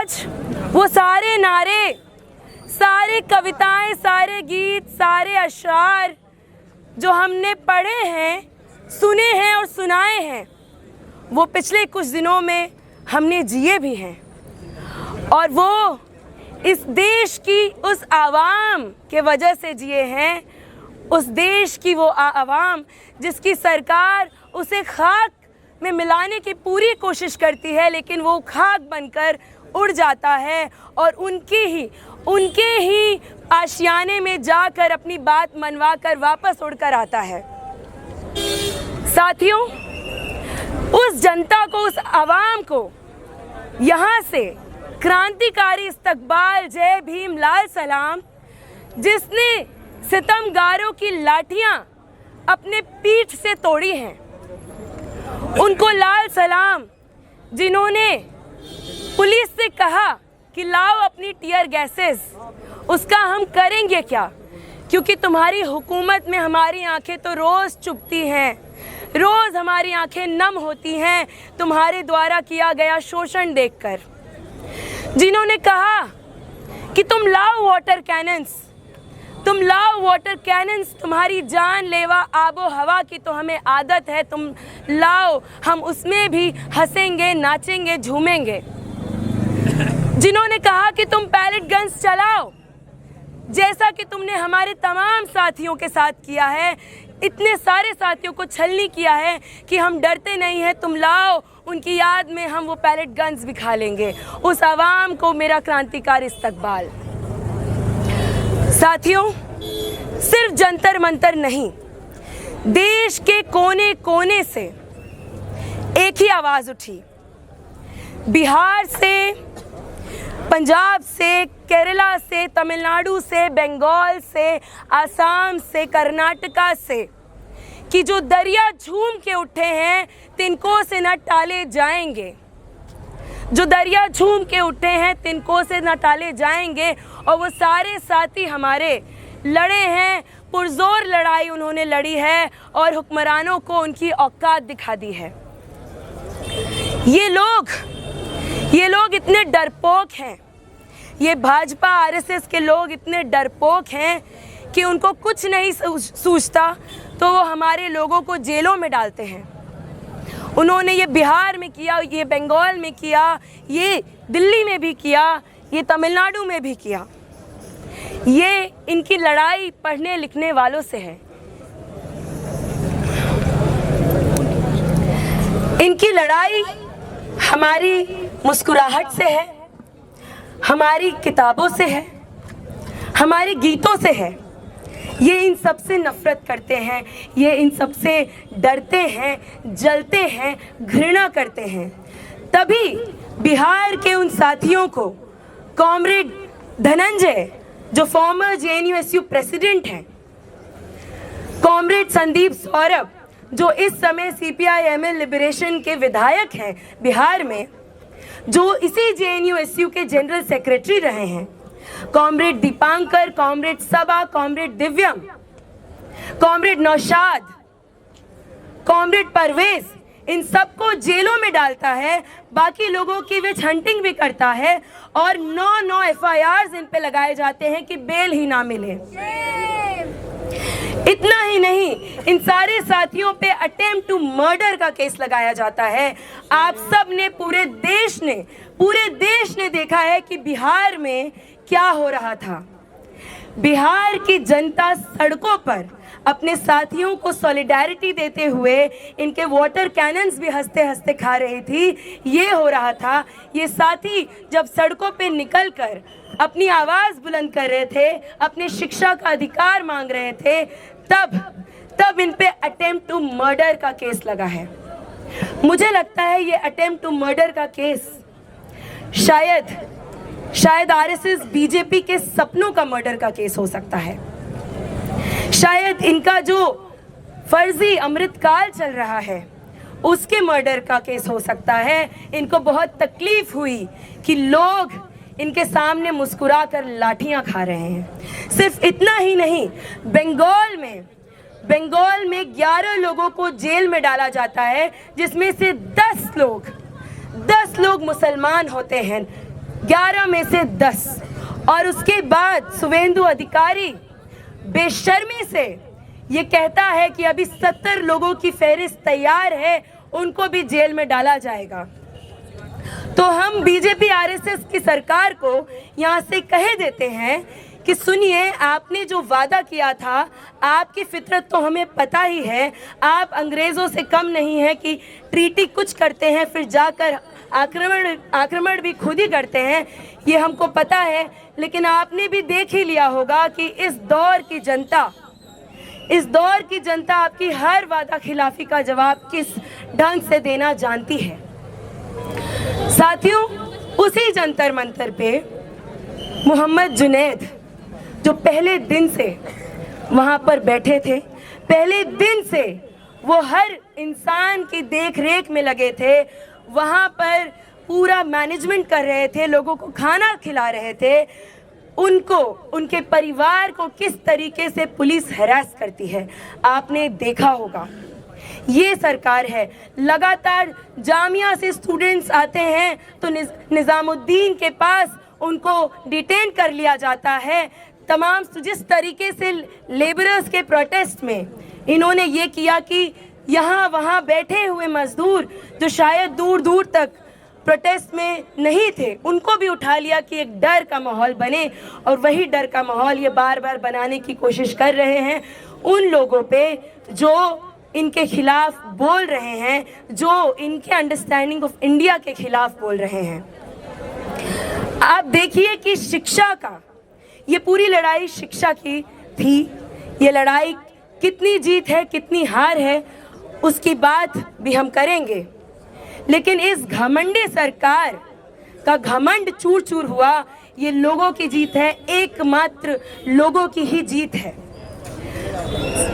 आज वो सारे नारे, सारी कविताएं, सारे गीत, सारे अशआर जो हमने पढ़े हैं, सुने हैं और सुनाए हैं, वो पिछले कुछ दिनों में हमने जिए भी हैं। और वो इस देश की उस आवाम के वजह से जिए हैं, उस देश की वो आवाम जिसकी सरकार उसे खाक में मिलाने की पूरी कोशिश करती है, लेकिन वो खाक बनकर उड़ जाता है और उनके ही आशियाने में जाकर अपनी बात मनवा कर वापस उड़कर आता है। साथियों, उस जनता को, उस आवाम को यहाँ से क्रांतिकारी इस्तकबाल, जय भीम, लाल सलाम, जिसने सितमगारों की लाठियाँ अपने पीठ से तोड़ी हैं, उनको लाल सलाम, जिन्होंने पुलिस से कहा कि लाओ अपनी टीयर गैसेस, उसका हम करेंगे क्या, क्योंकि तुम्हारी हुकूमत में हमारी आंखें तो रोज़ चुभती हैं, रोज़ हमारी आंखें नम होती हैं तुम्हारे द्वारा किया गया शोषण देखकर। जिन्होंने कहा कि तुम लाओ वाटर कैनन्स, तुम लाओ वाटर कैनन्स, तुम्हारी जानलेवा आबो हवा की तो हमें आदत है, तुम लाओ, हम उसमें भी हंसेंगे, नाचेंगे, झूमेंगे। जिन्होंने कहा कि तुम पैलेट गन्स चलाओ, जैसा कि तुमने हमारे तमाम साथियों के साथ किया है, इतने सारे साथियों को छलनी किया है कि हम डरते नहीं हैं, तुम लाओ, उनकी याद में हम वो पैलेट गन्स भी खा लेंगे। उस आवाम को मेरा क्रांतिकारी इस्तकबाल। साथियों, सिर्फ जंतर मंतर नहीं, देश के कोने कोने से एक ही आवाज़ उठी। बिहार से, पंजाब से, केरला से, तमिलनाडु से, बंगाल से, आसाम से, कर्नाटका से, कि जो दरिया झूम के उठे हैं तिनको से न टाले जाएंगे, जो दरिया झूम के उठे हैं तिनको से न टाले जाएंगे। और वो सारे साथी हमारे लड़े हैं, पुरजोर लड़ाई उन्होंने लड़ी है और हुक्मरानों को उनकी औकात दिखा दी है। ये लोग इतने डरपोक हैं, ये भाजपा आरएसएस के लोग इतने डरपोक हैं कि उनको कुछ नहीं सूझता तो वो हमारे लोगों को जेलों में डालते हैं। उन्होंने ये बिहार में किया, ये बंगाल में किया, ये दिल्ली में भी किया, ये तमिलनाडु में भी किया। ये इनकी लड़ाई पढ़ने लिखने वालों से है, इनकी लड़ाई हमारी मुस्कुराहट से है, हमारी किताबों से है, हमारे गीतों से है। ये इन सब से नफ़रत करते हैं, ये इन सब से डरते हैं, जलते हैं, घृणा करते हैं। तभी बिहार के उन साथियों को कॉमरेड धनंजय, जो फॉर्मर जेएनयूएसयू प्रेसिडेंट हैं, कॉमरेड संदीप सौरभ, जो इस समय सीपीआई-एमएल लिबरेशन के विधायक हैं बिहार में, जो इसी जेएनयूएसयू के जनरल सेक्रेटरी रहे हैं, comrade Dipankar, comrade Saba, comrade Divyam, comrade Naushad, comrade Parvez, इन सबको जेलों में डालता है, बाकी लोगों की विच हंटिंग भी करता है और 9 एफआईआर इन पे लगाए जाते हैं कि बेल ही ना मिले। इतना ही नहीं, इन सारे साथियों पे अटेम्प्ट टू मर्डर का केस लगाया जाता है। आप सब ने, पूरे देश ने देखा है कि बिहार में क्या हो रहा था। बिहार की जनता सड़कों पर अपने साथियों को सॉलिडारिटी देते हुए इनके वाटर कैनन्स भी हंसते हंसते खा रही थी। ये हो रहा था, ये साथी जब सड़कों पे निकलकर अपनी आवाज़ बुलंद कर रहे थे, अपने शिक्षा का अधिकार मांग रहे थे, तब इन पे अटेम्प्ट टू मर्डर का केस लगा है। मुझे लगता है ये अटेम्प्ट टू मर्डर का केस शायद आरएसएस बीजेपी के सपनों का मर्डर का केस हो सकता है। शायद इनका जो फर्जी अमृतकाल चल रहा है उसके मर्डर का केस हो सकता है। इनको बहुत तकलीफ हुई कि लोग इनके सामने मुस्कुरा कर लाठियां खा रहे हैं। सिर्फ इतना ही नहीं, बंगाल में 11 लोगों को जेल में डाला जाता है, जिसमें से 10 लोग मुसलमान होते हैं। 11 में से 10, और उसके बाद शुभेंदु अधिकारी बेशर्मी से ये कहता है कि अभी 70 लोगों की फहरिस्त तैयार है, उनको भी जेल में डाला जाएगा। तो हम बीजेपी आरएसएस की सरकार को यहाँ से कह देते हैं कि सुनिए, आपने जो वादा किया था, आपकी फितरत तो हमें पता ही है, आप अंग्रेज़ों से कम नहीं है कि ट्रीटी कुछ करते हैं फिर जाकर आक्रमण भी खुद ही करते हैं, ये हमको पता है। लेकिन आपने भी देख ही लिया होगा कि इस दौर की जनता आपकी हर वादा खिलाफी का जवाब किस ढंग से देना जानती है। साथियों, उसी जंतर मंतर पे मोहम्मद जुनैद जो पहले दिन से वहाँ पर बैठे थे, पहले दिन से वो हर इंसान की देख रेख में लगे थे, वहाँ पर पूरा मैनेजमेंट कर रहे थे, लोगों को खाना खिला रहे थे, उनको, उनके परिवार को किस तरीके से पुलिस हैरास करती है आपने देखा होगा। ये सरकार है। लगातार जामिया से स्टूडेंट्स आते हैं तो निज़ामुद्दीन के पास उनको डिटेन कर लिया जाता है। तमाम जिस तरीके से लेबरर्स के प्रोटेस्ट में इन्होंने ये किया कि यहाँ वहाँ बैठे हुए मजदूर जो शायद दूर दूर तक प्रोटेस्ट में नहीं थे, उनको भी उठा लिया कि एक डर का माहौल बने, और वही डर का माहौल ये बार बार बनाने की कोशिश कर रहे हैं उन लोगों पे जो इनके खिलाफ बोल रहे हैं, जो इनके अंडरस्टैंडिंग ऑफ इंडिया के खिलाफ बोल रहे हैं। आप देखिए कि शिक्षा का, ये पूरी लड़ाई शिक्षा की थी। ये लड़ाई कितनी जीत है कितनी हार है उसकी बात भी हम करेंगे, लेकिन इस घमंडी सरकार का घमंड चूर चूर हुआ। ये लोगों की जीत है, एकमात्र लोगों की ही जीत है।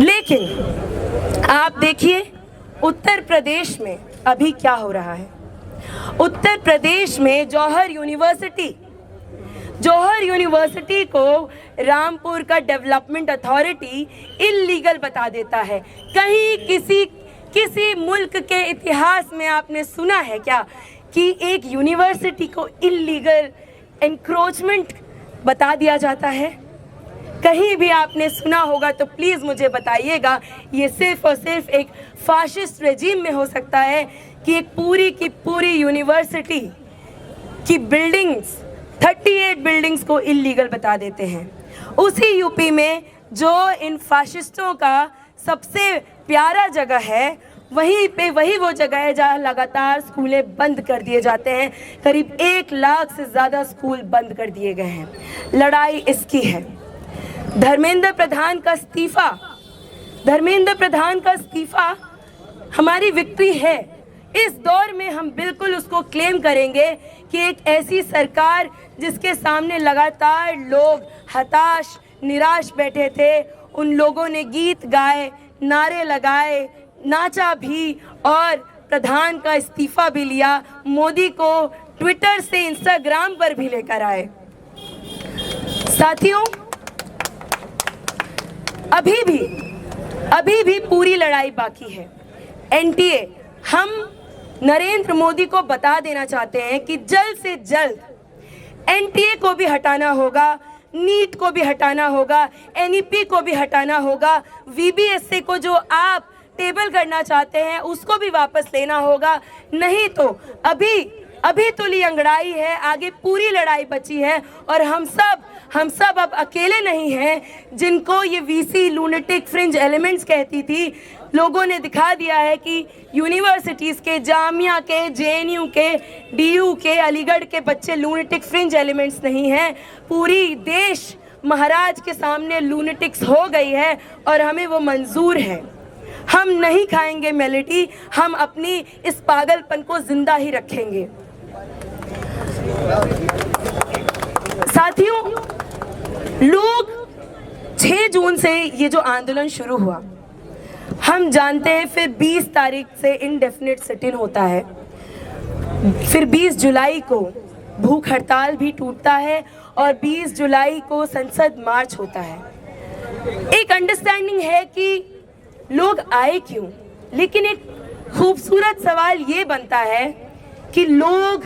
लेकिन आप देखिए उत्तर प्रदेश में अभी क्या हो रहा है। उत्तर प्रदेश में जौहर यूनिवर्सिटी को रामपुर का डेवलपमेंट अथॉरिटी इल्लीगल बता देता है। कहीं किसी मुल्क के इतिहास में आपने सुना है क्या कि एक यूनिवर्सिटी को इल्लीगल एनक्रोचमेंट बता दिया जाता है? कहीं भी आपने सुना होगा तो प्लीज़ मुझे बताइएगा। ये सिर्फ और सिर्फ एक फाशिस्ट रेजिम में हो सकता है कि एक पूरी की पूरी यूनिवर्सिटी की बिल्डिंग्स, 38 बिल्डिंग्स को इल्लीगल बता देते हैं। उसी यूपी में जो इन फाशिस्टों का सबसे प्यारा जगह है, वही वो जगह है जहाँ लगातार स्कूलें बंद कर दिए जाते हैं। करीब 1 लाख से ज़्यादा स्कूल बंद कर दिए गए हैं। लड़ाई इसकी है। धर्मेंद्र प्रधान का इस्तीफा हमारी विक्ट्री है। इस दौर में हम बिल्कुल उसको क्लेम करेंगे कि एक ऐसी सरकार जिसके सामने लगातार लोग हताश निराश बैठे थे, उन लोगों ने गीत गाए, नारे लगाए, नाचा भी और प्रधान का इस्तीफा भी लिया। मोदी को ट्विटर से इंस्टाग्राम पर भी लेकर आए। साथियों, अभी भी पूरी लड़ाई बाकी है। एनटीए, हम नरेंद्र मोदी को बता देना चाहते हैं कि जल्द से जल्द एनटीए को भी हटाना होगा, नीट को भी हटाना होगा, एनईपी को भी हटाना होगा, वीबीएसए को जो आप टेबल करना चाहते हैं उसको भी वापस लेना होगा। नहीं तो अभी तो ली अंगड़ाई है, आगे पूरी लड़ाई बची है। और हम सब अब अकेले नहीं हैं जिनको ये वीसी लूनेटिक फ्रिंज एलिमेंट्स कहती थी। लोगों ने दिखा दिया है कि यूनिवर्सिटीज़ के, जामिया के, जेएनयू के, डीयू के, अलीगढ़ के बच्चे लूनेटिक फ्रिंज एलिमेंट्स नहीं हैं। पूरी देश महाराज के सामने लूनेटिक्स हो गई है और हमें वो मंजूर है। हम नहीं खाएंगे मेलेडी, हम अपनी इस पागलपन को जिंदा ही रखेंगे। साथियों, लोग 6 जून से ये जो आंदोलन शुरू हुआ, हम जानते हैं फिर 20 तारीख से इंडेफिनिट सिट इन होता है, फिर 20 जुलाई को भूख हड़ताल भी टूटता है और 20 जुलाई को संसद मार्च होता है। एक अंडरस्टैंडिंग है कि लोग आए क्यों, लेकिन एक खूबसूरत सवाल ये बनता है कि लोग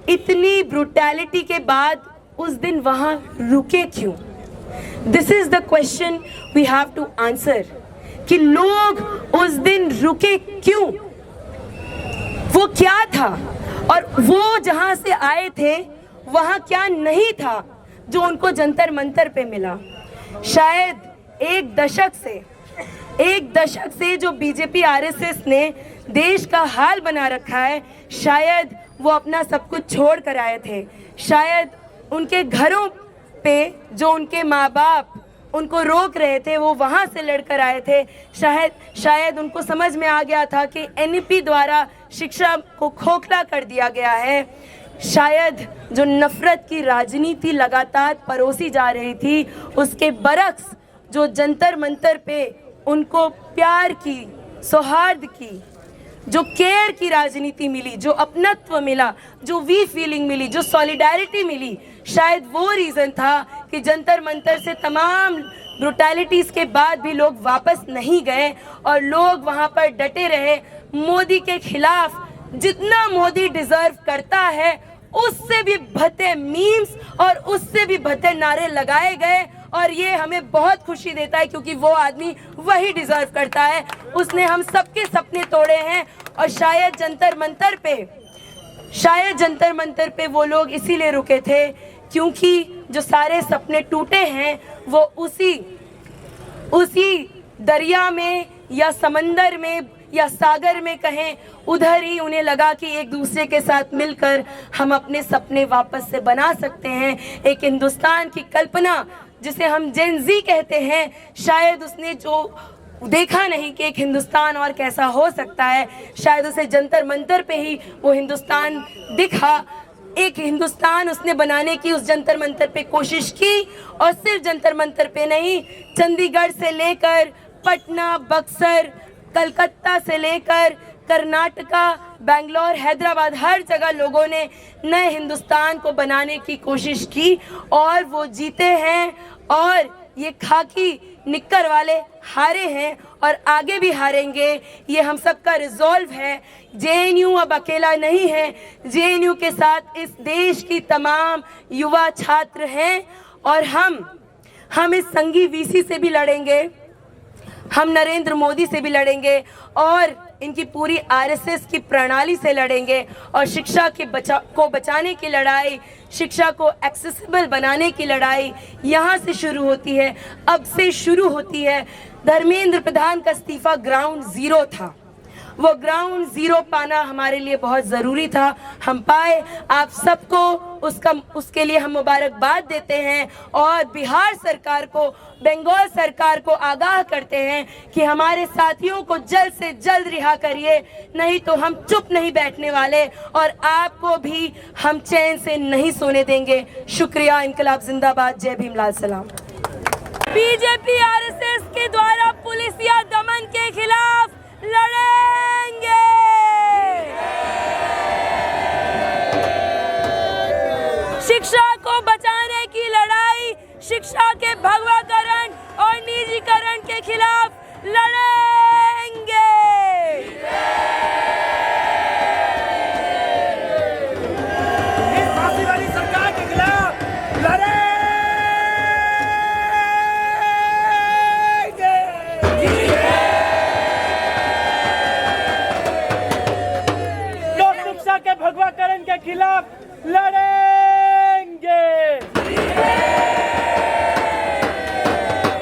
इतनी ब्रुटैलिटी के बाद उस दिन वहाँ रुके क्यों? This is the question we have to answer कि लोग उस दिन रुके क्यों? वो क्या था और वो जहाँ से आए थे वहाँ क्या नहीं था जो उनको जंतर मंतर पे मिला? शायद एक दशक से जो बीजेपी आरएसएस ने देश का हाल बना रखा है, शायद वो अपना सब कुछ छोड़ कर आए थे। शायद उनके घरों पे जो उनके माँ बाप उनको रोक रहे थे वो वहाँ से लड़कर आए थे। शायद उनको समझ में आ गया था कि एनईपी द्वारा शिक्षा को खोखला कर दिया गया है। शायद जो नफरत की राजनीति लगातार परोसी जा रही थी, उसके बरक्स जो जंतर मंतर पे उनको प्यार की, सौहार्द की, जो केयर की राजनीति मिली, जो अपनत्व मिला, जो वी फीलिंग मिली, जो सॉलिडारिटी मिली, शायद वो रीज़न था कि जंतर मंतर से तमाम ब्रुटैलिटीज़ के बाद भी लोग वापस नहीं गए और लोग वहाँ पर डटे रहे। मोदी के खिलाफ जितना मोदी डिजर्व करता है उससे भी भद्दे मीम्स और उससे भी भद्दे नारे लगाए गए और ये हमें बहुत खुशी देता है क्योंकि वो आदमी वही डिजर्व करता है। उसने हम सबके सपने तोड़े हैं और शायद जंतर मंतर पे वो लोग इसीलिए रुके थे क्योंकि जो सारे सपने टूटे हैं वो उसी दरिया में या समंदर में या सागर में कहें, उधर ही उन्हें लगा कि एक दूसरे के साथ मिलकर हम अपने सपने वापस से बना सकते हैं। एक हिंदुस्तान की कल्पना जिसे हम जेन ज़ी कहते हैं, शायद उसने जो देखा नहीं कि एक हिंदुस्तान और कैसा हो सकता है, शायद उसे जंतर मंतर पे ही वो हिंदुस्तान दिखा। एक हिंदुस्तान उसने बनाने की उस जंतर मंतर पे कोशिश की और सिर्फ जंतर मंतर पे नहीं, चंडीगढ़ से लेकर पटना, बक्सर, कलकत्ता से लेकर कर्नाटका, बेंगलोर, हैदराबाद, हर जगह लोगों ने नए हिंदुस्तान को बनाने की कोशिश की और वो जीते हैं। और ये खाकी निक्कर वाले हारे हैं और आगे भी हारेंगे, ये हम सबका रिजॉल्व है। जेएनयू अब अकेला नहीं है, जेएनयू के साथ इस देश की तमाम युवा छात्र हैं और हम इस संघी वीसी से भी लड़ेंगे, हम नरेंद्र मोदी से भी लड़ेंगे और इनकी पूरी आरएसएस की प्रणाली से लड़ेंगे और शिक्षा को बचाने की लड़ाई, शिक्षा को एक्सेसिबल बनाने की लड़ाई यहाँ से शुरू होती है, अब से शुरू होती है। धर्मेंद्र प्रधान का इस्तीफा ग्राउंड ज़ीरो था, वो ग्राउंड ज़ीरो पाना हमारे लिए बहुत ज़रूरी था, हम पाए। आप सबको उसके लिए हम मुबारकबाद देते हैं और बिहार सरकार को, बंगाल सरकार को आगाह करते हैं कि हमारे साथियों को जल्द से जल्द रिहा करिए, नहीं तो हम चुप नहीं बैठने वाले और आपको भी हम चैन से नहीं सोने देंगे। शुक्रिया। इनकलाब जिंदाबाद। जय भीम, लाल सलाम। बीजेपी आरएसएस के द्वारा पुलिसिया दमन के खिलाफ लड़ेंगे। शिक्षा को बचाने की लड़ाई, शिक्षा के भगवाकरण और निजीकरण के खिलाफ लड़ेंगे।